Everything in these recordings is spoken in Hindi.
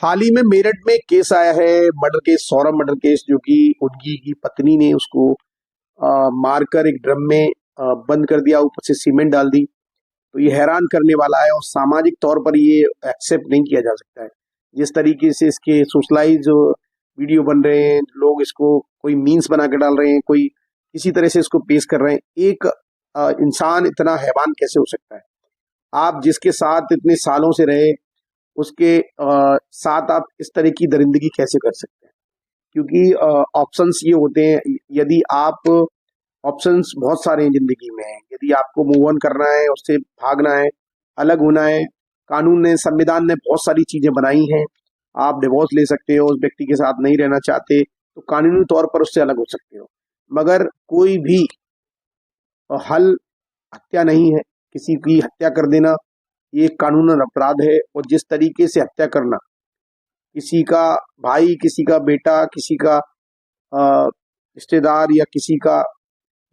हाल ही में मेरठ में केस आया है, murder case, Saurabh murder case, जो कि उनकी की पत्नी ने उसको मारकर एक ड्रम में बंद कर दिया, ऊपर से सीमेंट डाल दी। तो ये हैरान करने वाला है और सामाजिक तौर पर ये एक्सेप्ट नहीं किया जा सकता है। जिस तरीके से इसके सोशलाइज वीडियो बन रहे हैं, लोग इसको कोई मीम्स बना के डाल रहे हैं, कोई किसी तरह से इसको पेश कर रहे हैं। एक इंसान इतना हैवान कैसे हो सकता है? आप जिसके साथ इतने सालों से रहे, उसके साथ आप इस तरह की दरिंदगी कैसे कर सकते हैं? क्योंकि ऑप्शंस ये होते हैं, यदि आप ऑप्शंस बहुत सारे हैं जिंदगी में। यदि आपको मूव ऑन करना है, उससे भागना है, अलग होना है, कानून ने, संविधान ने बहुत सारी चीजें बनाई हैं। आप डिवोर्स ले सकते हो, उस व्यक्ति के साथ नहीं रहना चाहते तो कानूनी तौर पर उससे अलग हो सकते हो, मगर कोई भी हल हत्या नहीं है। किसी की हत्या कर देना ये कानूनन अपराध है, और जिस तरीके से हत्या करना, किसी का भाई, किसी का बेटा, किसी का रिश्तेदार, या किसी का,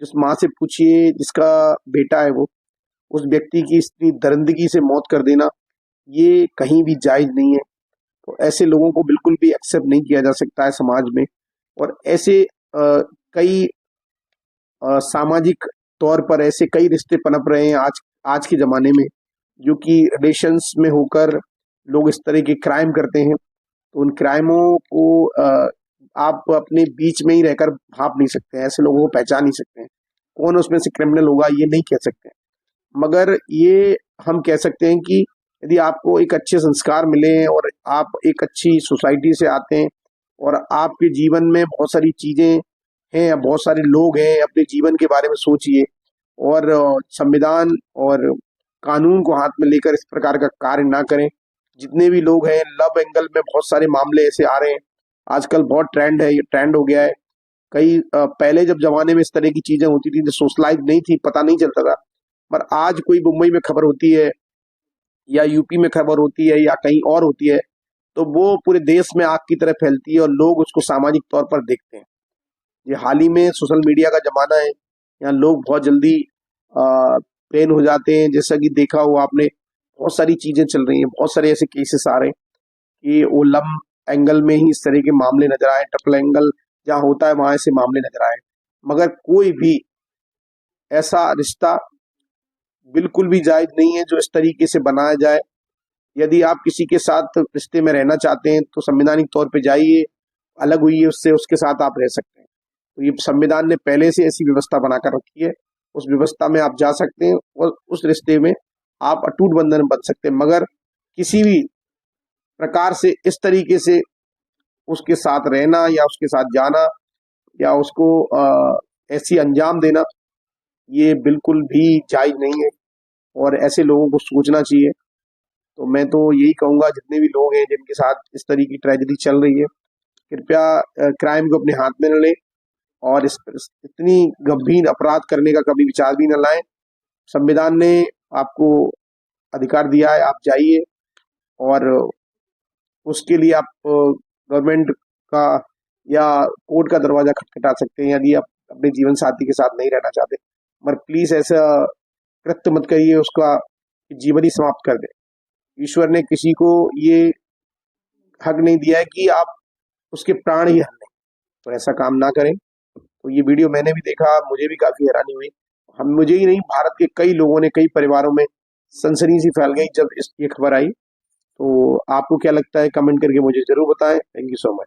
जिस माँ से पूछिए जिसका बेटा है वो, उस व्यक्ति की इतनी दरिंदगी से मौत कर देना, ये कहीं भी जायज नहीं है। तो ऐसे लोगों को बिल्कुल भी एक्सेप्ट नहीं किया जा सकता है समाज में। और ऐसे कई सामाजिक तौर पर ऐसे कई रिश्ते पनप रहे हैं आज आज के जमाने में, जो कि रिलेशंस में होकर लोग इस तरह के क्राइम करते हैं। तो उन क्राइमों को आप अपने बीच में ही रहकर भाप नहीं सकते हैं, ऐसे लोगों को पहचान नहीं सकते हैं। कौन उसमें से क्रिमिनल होगा ये नहीं कह सकते हैं, मगर ये हम कह सकते हैं कि यदि आपको एक अच्छे संस्कार मिले हैं और आप एक अच्छी सोसाइटी से आते हैं, और आपके जीवन में बहुत सारी चीजें हैं, बहुत सारे लोग हैं, अपने जीवन के बारे में सोचिए, और संविधान और कानून को हाथ में लेकर इस प्रकार का कार्य ना करें। जितने भी लोग हैं, लव एंगल में बहुत सारे मामले ऐसे आ रहे हैं, आजकल बहुत ट्रेंड है, ये ट्रेंड हो गया है। कई पहले जब जमाने में इस तरह की चीजें होती थी तो सोशलाइज नहीं थी, पता नहीं चलता था। पर आज कोई मुंबई में खबर होती है, या यूपी में खबर होती है, या कहीं और होती है, तो वो पूरे देश में आग की तरह फैलती है और लोग उसको सामाजिक तौर पर देखते हैं। ये हाल ही में सोशल मीडिया का जमाना है, यहाँ लोग बहुत जल्दी ट्रेन हो जाते हैं। जैसा कि देखा हो आपने, बहुत सारी चीजें चल रही हैं, बहुत सारे ऐसे केसेस आ रहे हैं कि वो लव एंगल में ही इस तरह के मामले नजर आए, ट्रिपल एंगल जहाँ होता है वहां ऐसे मामले नजर आए। मगर कोई भी ऐसा रिश्ता बिल्कुल भी जायज नहीं है जो इस तरीके से बनाया जाए। यदि आप किसी के साथ रिश्ते में रहना चाहते हैं तो संवैधानिक तौर पे जाइए, अलग हुई उससे, उसके साथ आप रह सकते हैं। तो ये संविधान ने पहले से ऐसी व्यवस्था बनाकर रखी है, उस व्यवस्था में आप जा सकते हैं और उस रिश्ते में आप अटूट बंधन बन सकते हैं। मगर किसी भी प्रकार से इस तरीके से उसके साथ रहना, या उसके साथ जाना, या उसको ऐसी अंजाम देना, ये बिल्कुल भी जायज नहीं है, और ऐसे लोगों को सोचना चाहिए। तो मैं तो यही कहूंगा, जितने भी लोग हैं जिनके साथ इस तरह की ट्रेजेडी चल रही है, कृपया क्राइम को अपने हाथ में न लें, और इतनी गंभीर अपराध करने का कभी विचार भी न लाएं। संविधान ने आपको अधिकार दिया है, आप जाइए, और उसके लिए आप गवर्नमेंट का या कोर्ट का दरवाजा खटखटा सकते हैं, यदि आप अपने जीवन साथी के साथ नहीं रहना चाहते। मगर प्लीज ऐसा कृत्य मत करिए उसका जीवन ही समाप्त कर दे। ईश्वर ने किसी को ये हक नहीं दिया है कि आप उसके प्राण ही हर लें, तो ऐसा काम ना करें। तो ये वीडियो मैंने भी देखा, मुझे भी काफी हैरानी हुई। हम, मुझे ही नहीं, भारत के कई लोगों ने, कई परिवारों में सनसनी सी फैल गई जब ये खबर आई। तो आपको क्या लगता है, कमेंट करके मुझे जरूर बताएं। Thank you so much.